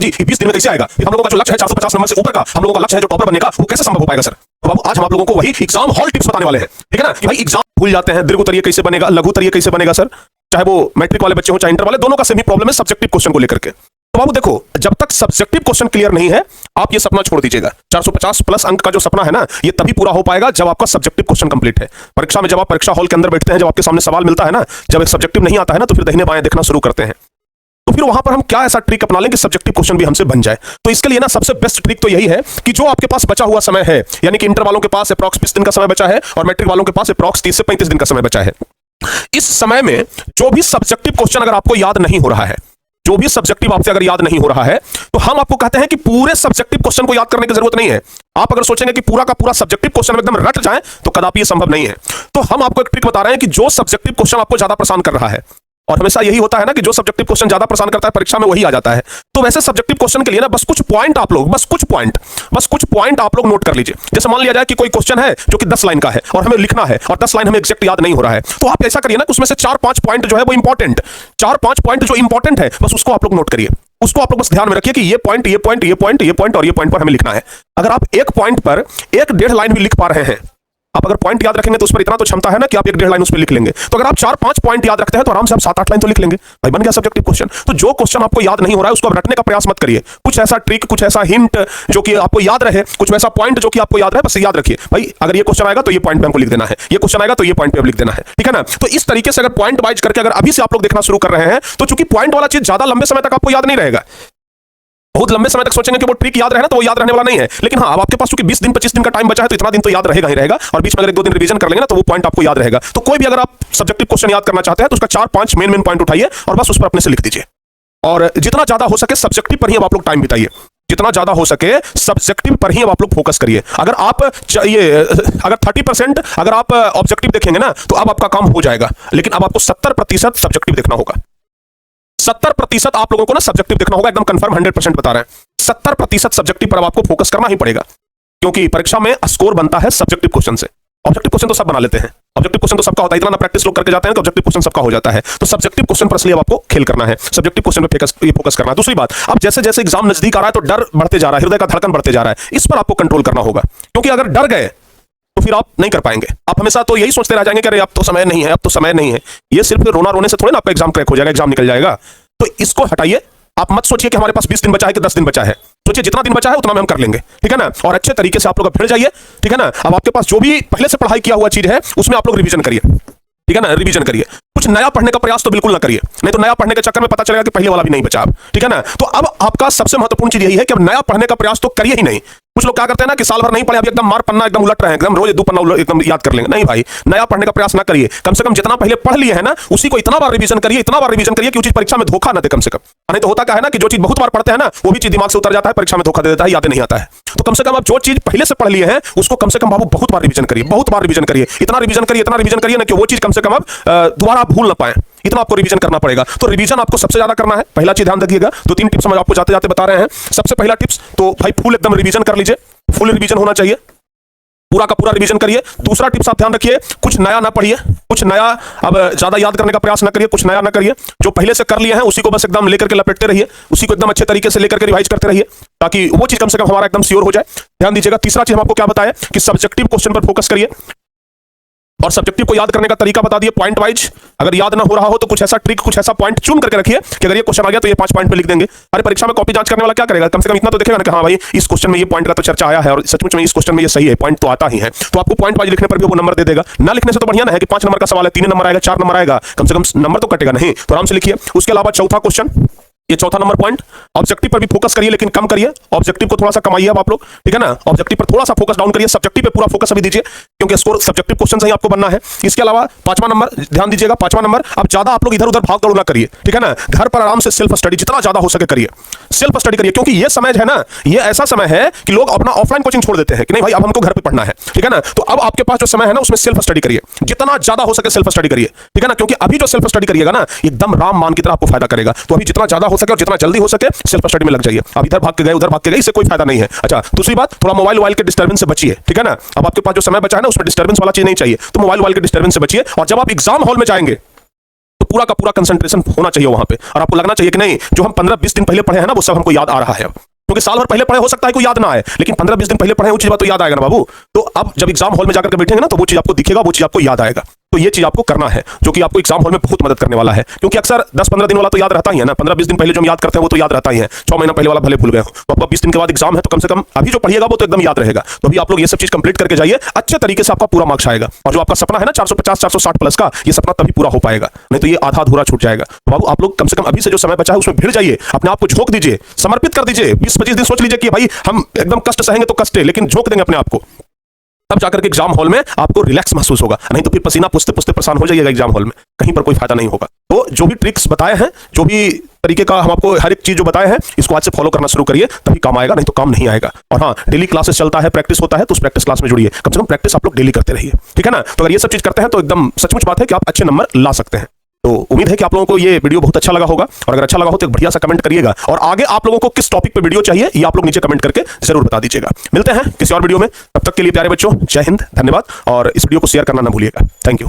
जी 20 दिन में कैसे आएगा? हम लोगों का जो लक्ष्य है 450 नंबर से ऊपर का, हम लोगों का लक्ष्य है जो टॉपर बनने का, वो कैसे संभव हो पाएगा सर? तो बाबू आज हम आप लोगों को वही एग्जाम हॉल टिप्स बताने वाले हैं, ठीक है ना, कि भाई एग्जाम भूल जाते हैं, दीर्घ उत्तरीय कैसे बनेगा, लघु उत्तरीय कैसे बनेगा सर, चाहे वो मैट्रिक वाले बच्चे हो चाहे इंटर वाले, दोनों का सेम ही प्रॉब्लम है सब्जेक्टिव क्वेश्चन को लेकर के। तो बाबू देखो, जब तक सब्जेक्टिव क्वेश्चन क्लियर नहीं है, आप ये सपना छोड़ दीजिएगा। 450 प्लस अंक का जो सपना है ना, ये तभी पूरा हो पाएगा जब आपका सब्जेक्टिव क्वेश्चन कंप्लीट है। परीक्षा में जब आप परीक्षा हॉल के अंदर बैठते हैं, जब आपके सामने सवाल मिलता है ना, जब एक सब्जेक्टिव नहीं आता है ना, तो फिर दाहिने बाएं देखना शुरू करते हैं। तो फिर वहां पर हम क्या ऐसा ट्रिक अपना लें कि सब्जेक्टिव क्वेश्चन भी हमसे बन जाए? तो इसके लिए ना सबसे बेस्ट ट्रिक तो यही है कि जो आपके पास बचा हुआ समय है, यानी कि इंटर वालों के पास अप्रॉक्स 20 दिन का समय बचा है और मैट्रिक वालों के पास अप्रॉक्स 30 से 35 दिन का समय बचा है। इस समय में जो भी सब्जेक्टिव क्वेश्चन अगर आपको याद नहीं हो रहा है, जो भी सब्जेक्टिव आपसे अगर याद नहीं हो रहा है, तो हम आपको कहते हैं कि पूरे सब्जेक्टिव क्वेश्चन को याद करने की जरूरत नहीं है। आप अगर सोचेंगे कि पूरा का पूरा सब्जेक्टिव क्वेश्चन एकदम रट जाए, तो कदापि यह संभव नहीं है। तो हम आपको एक ट्रिक बता रहे हैं कि जो सब्जेक्टिव क्वेश्चन आपको ज्यादा परेशान कर रहा है, और हमेशा यही होता है ना कि जो सब्जेक्टिव क्वेश्चन ज्यादा परेशान करता है परीक्षा में वही आ जाता है। तो वैसे सब्जेक्टिव क्वेश्चन के लिए ना बस कुछ पॉइंट आप लोग नोट कर लीजिए। जैसे मान लिया जाए कि कोई क्वेश्चन है जो कि 10 लाइन का है और हमें लिखना है और 10 लाइन हमें एग्जैक्ट याद नहीं हो रहा है, तो आप ऐसा करिए ना कि उसमें से 4-5 पॉइंट जो है वो इंपॉर्टेंट, 4-5 पॉइंट जो इंपॉर्टेंट है बस उसको आप लोग नोट करिए। उसको आप लोग बस ध्यान में रखिए कि ये पॉइंट ये पॉइंट ये पॉइंट ये पॉइंट और ये पॉइंट पर हमें लिखना है। अगर आप एक पॉइंट पर 1-1.5 लाइन भी लिख पा रहे हैं, आप अगर पॉइंट याद रखेंगे तो उस पर इतना तो क्षमता है ना कि आप 1-1.5 लाइन उस पर लिख लेंगे। तो अगर आप 4-5 पॉइंट याद रखते हैं तो आराम से आप 7-8 लाइन तो लिख लेंगे, भाई बन गया सब्जेक्टिव क्वेश्चन। तो जो क्वेश्चन आपको याद नहीं हो रहा है उसको आप रटने का प्रयास मत करिए। कुछ ऐसा ट्रिक, कुछ ऐसा हिंट जो कि आपको याद रहे, कुछ वैसा पॉइंट जो कि आपको याद रहे, बस याद रखिए भाई अगर ये क्वेश्चन आएगा तो ये पॉइंट पे हमको लिख देना है, ये क्वेश्चन आएगा तो ये पॉइंट पे लिख देना है, ठीक है ना। तो इस तरीके से अगर पॉइंट वाइज करके अगर अभी से आप लोग देखना शुरू कर रहे हैं, तो चूंकि पॉइंट वाला चीज ज्यादा लंबे समय तक आपको याद नहीं रहेगा, बहुत लंबे समय तक सोचेंगे कि वो ट्रिक याद रहना, तो वो याद रहने वाला नहीं है। लेकिन हाँ, अब आपके पास चूंकि 20 दिन 25 दिन का टाइम बचा है, तो इतना दिन तो याद रहेगा ही रहेगा, और बीच में अगर 1-2 दिन रिवीजन कर लेंगे ना तो वो पॉइंट आपको याद रहेगा। तो कोई भी अगर आप सब्जेक्टिव क्वेश्चन याद करना चाहते हैं तो उसका 4-5 मेन पॉइंट उठाइए और बस उस पर अपने से लिख दीजिए। और जितना ज्यादा हो सके सब्जेक्टिव पर ही अब आप लोग टाइम बिताइए, जितना ज्यादा हो सके सब्जेक्टिव पर ही अब आप लोग फोकस करिए। अगर आप अगर 30% अगर आप ऑब्जेक्टिव देखेंगे ना तो अब आपका काम हो जाएगा, लेकिन अब आपको 70% सब्जेक्टिव देखना होगा। 70% आप लोगों को ना सब्जेक्टिव देखना होगा, एकदम कंफर्म 100% बता रहे हैं। 70% सब्जेक्टिव पर आपको फोकस करना ही पड़ेगा, क्योंकि परीक्षा में स्कोर बनता है सब्जेक्टिव क्वेश्चन से। ऑब्जेक्टिव क्वेश्चन तो सब बना लेते हैं, ऑब्जेक्टिव क्वेश्चन तो सबका होता है, इतना ना प्रैक्टिस लोग करके जाते हैं तो ऑब्जेक्टिव क्वेश्चन सबका हो जाता है। तो सब्जेक्टिव क्वेश्चन पर इसलिए आपको खेल करना है, सब्जेक्टिव क्वेश्चन पे फोकस करना है। दूसरी बात, अब जैसे जैसे एग्जाम नजदीक आ रहा है तो डर बढ़ते जा रहा है, हृदय का धड़कन बढ़ते जा रहा है, इस पर आपको कंट्रोल करना होगा। क्योंकि अगर डर गए तो फिर आप नहीं कर पाएंगे। आप हमेशा तो यही सोचते रह जाएंगे कि अरे अब तो समय नहीं है, अब तो समय नहीं है। ये सिर्फ रोना रोने से थोड़ी ना आपका एग्जाम क्रैक हो जाएगा, एग्जाम निकल जाएगा। तो इसको हटाइए। आप मत सोचिए कि हमारे पास 20 दिन बचा है कि 10 दिन बचा है, सोचिए जितना दिन बचा है उतना में हम कर लेंगे, ठीक है ना। और अच्छे तरीके से आप लोग भिड़ जाइए, ठीक है ना। अब आपके पास जो भी पहले से पढ़ाई किया हुआ चीज है उसमें आप लोग रिवीजन करिए, ठीक है ना, रिवीजन करिए। कुछ नया पढ़ने का प्रयास तो बिल्कुल ना करिए, नहीं तो नया पढ़ने के चक्कर में पता चलेगा कि पहले वाला भी नहीं बचा, ठीक है ना। तो अब आपका सबसे महत्वपूर्ण चीज यही है कि अब नया पढ़ने का प्रयास तो करिए ही नहीं। कुछ लोग क्या करते हैं ना कि साल भर नहीं पढ़े, अभी एकदम मार पन्ना एकदम उलट रहे हैं, एकदम रोज 2 पन्ना एकदम याद कर लेंगे। नहीं भाई, नया पढ़ने का प्रयास ना करिए। कम से कम जितना पहले पढ़ लिए है ना उसी को इतना बार रिवीजन करिए, इतना बार रिवीजन करिए कि वो चीज परीक्षा में धोखा ना दे कम से कम। नहीं तो होता क्या है ना कि जो चीज बहुत बार पढ़ते हैं ना वो भी चीज दिमाग से उतर जाता है, परीक्षा में धोखा दे देता है, याद नहीं आता है। तो कम से कम आप जो चीज पहले से पढ़ लिए हैं उसको कम से कम बाबू बहुत बार रिवीजन करिए, बहुत बार रिवीजन करिए, इतना रिवीजन करिए ना कि वो चीज कम से कम अब दोबारा भूल ना पाए, इतना आपको रिवीजन करना पड़ेगा। तो रिवीजन आपको सबसे ज्यादा करना है। पहला चीज ध्यान रखिएगा, 2-3 टिप्स हम आपको जाते जाते बता रहे हैं। सबसे पहला टिप्स तो भाई फुल एकदम रिवीजन कर लीजिए, फुल रिवीजन होना चाहिए, पूरा का पूरा रिवीजन करिए। दूसरा टिप्स आप ध्यान रखिए, कुछ नया ना पढ़िए, कुछ नया अब ज्यादा याद करने का प्रयास ना करिए, कुछ नया ना करिए। जो पहले से कर लिए हैं उसी को बस एकदम लेकर के लपेटते रहिए, उसी को एकदम अच्छे तरीके से लेकर के रिवाइज करते रहिए, ताकि वो चीज कम से कम हमारा एकदम श्योर हो जाए। ध्यान दीजिएगा। तीसरा चीज हम आपको क्या बताया कि सब्जेक्टिव क्वेश्चन पर फोकस करिए, और सब्जेक्टिव को याद करने का तरीका बता दिए पॉइंट वाइज। अगर याद ना हो रहा हो तो कुछ ऐसा ट्रिक, कुछ ऐसा पॉइंट चुन करके रखिए कि अगर ये क्वेश्चन आ गया तो ये 5 पॉइंट पे लिख देंगे। अरे परीक्षा में कॉपी जांच करने वाला क्या करेगा, कम से कम इतना तो देखेगा ना कि हाँ भाई इस क्वेश्चन में ये पॉइंट का तो चर्चा आया है और सचमुच में इस क्वेश्चन में ये सही है, पॉइंट तो आता ही है। तो आपको पॉइंट वाइज लिखने पर भी वो नंबर दे देगा। ना लिखने से तो बढ़िया ना है कि 5 नंबर का सवाल है, 3 नंबर आएगा, 4 नंबर आएगा, कम से कम नंबर तो कटेगा नहीं, तो आराम से लिखिए। उसके अलावा चौथा क्वेश्चन, ये चौथा नंबर पॉइंट, ऑब्जेक्टिव पर भी फोकस करिए लेकिन कम करिए, ऑब्जेक्टिव को थोड़ा सा कमाइए अब आप लोग, ठीक है ना। ऑब्जेक्टिव पर थोड़ा सा फोकस डाउन करिए, सब्जेक्टिव पे पूरा फोकस अभी दीजिए, क्योंकि स्कोर सब्जेक्टिव क्वेश्चन से ही आपको बनना है। इसके अलावा 5वां नंबर ध्यान दीजिएगा, 5वां नंबर, अब ज्यादा आप लोग इधर उधर भाग दौड़ ना करिए, ठीक है ना। घर पर आराम से सेल्फ स्टडी जितना ज्यादा हो सके करिए, सेल्फ स्टडी करिए, क्योंकि ये समय है ना, ये ऐसा समय है कि लोग अपना ऑफलाइन कोचिंग छोड़ देते हैं कि नहीं भाई अब हमको घर पे पढ़ना है, ठीक है ना। तो अब आपके पास जो समय है ना उसमें सेल्फ स्टडी करिए, जितना ज्यादा हो सके सेल्फ स्टडी करिए, ठीक है ना। क्योंकि अभी जो सेल्फ स्टडी करिएगा ना एकदम रामबाण की तरह आपको फायदा करेगा। तो अभी जितना ज्यादा हो सके और जितना जल्दी हो सके सेल्फ स्टडी में लग जाइए। अब इधर भाग के गए उधर भाग के गए, इससे कोई फायदा नहीं है। अच्छा, दूसरी बात, थोड़ा मोबाइल के डिस्टर्बेंस से बचिए, ठीक है ना। अब आपके पास जो समय बचा है ना उसमें डिस्टर्बेंस वाला चीज नहीं चाहिए, तो मोबाइल के डिस्टर्बेंस से बचिए। और जब आप एग्जाम हॉल में जाएंगे तो पूरा का पूरा कंसंट्रेशन होना चाहिए वहां पे, और आपको लगना चाहिए कि नहीं जो हम 15-20 दिन पहले पढ़े हैं ना वो सब हमको याद आ रहा है। क्योंकि साल भर पहले पढ़े हो सकता है कोई याद ना आए, लेकिन 15-20 दिन पहले पढ़े वो चीज बात तो याद आएगा ना बाबू। तो अब जब एग्जाम हॉल में जाकर के बैठेंगे ना तो वो चीज आपको दिखेगा, वो चीज आपको याद आएगा। तो ये चीज आपको करना है जो कि आपको एग्जाम हॉल में बहुत मदद करने वाला है। क्योंकि अक्सर 10-15 दिन वाला तो याद रहता ही है ना, 15-20 दिन पहले जो हम याद करते हैं वो तो याद रहता ही है, 6 महीना पहले वाला भले भूल गए हो। तो आपका 20 दिन के बाद एग्जाम है तो कम से कम अभी जो पढ़िएगा वो तो एकदम याद रहेगा। तो अभी आप लोग ये सब चीज कंप्लीट करके जाइए, अच्छे तरीके से आपका पूरा मार्क्स आएगा। और जो आपका सपना है ना 450-460 प्लस का, ये सपना तभी पूरा हो पाएगा, नहीं तो ये आधा अधूरा छूट जाएगा। तो बाबू आप लोग कम से कम अभी से जो समय बचा है उसमें भिड़ जाइए, अपने आप को झोंक दीजिए, समर्पित कर दीजिए। 20-25 दिन सोच लीजिए कि भाई हम एकदम कष्ट सहेंगे तो कष्ट है, लेकिन झोंक देंगे अपने आप को, तब जाकर के एग्जाम हॉल में आपको रिलैक्स महसूस होगा। नहीं तो फिर पसीना पूछते पूछते परेशान हो जाइएगा एग्जाम हॉल में, कहीं पर कोई फायदा नहीं होगा। तो जो भी ट्रिक्स बताए हैं, जो भी तरीके का हम आपको हर एक चीज जो बताए हैं, इसको आज से फॉलो करना शुरू करिए, तभी काम आएगा, नहीं तो काम नहीं आएगा। और हाँ, डेली क्लासेस चलता है, प्रैक्टिस होता है, तो उस प्रैक्टिस क्लास में जुड़िए, कम से कम प्रैक्टिस आप लोग डेली करते रहिए, ठीक है ना। तो अगर ये सब चीज करते हैं तो एकदम सचमुच बात है कि आप अच्छे नंबर ला सकते हैं। तो उम्मीद है कि आप लोगों को ये वीडियो बहुत अच्छा लगा होगा, और अगर अच्छा लगा हो तो एक बढ़िया सा कमेंट करिएगा, और आगे आप लोगों को किस टॉपिक पे वीडियो चाहिए ये आप लोग नीचे कमेंट करके जरूर बता दीजिएगा। मिलते हैं किसी और वीडियो में, तब तक के लिए प्यारे बच्चों जय हिंद, धन्यवाद, और इस वीडियो को शेयर करना ना भूलिएगा। Thank you.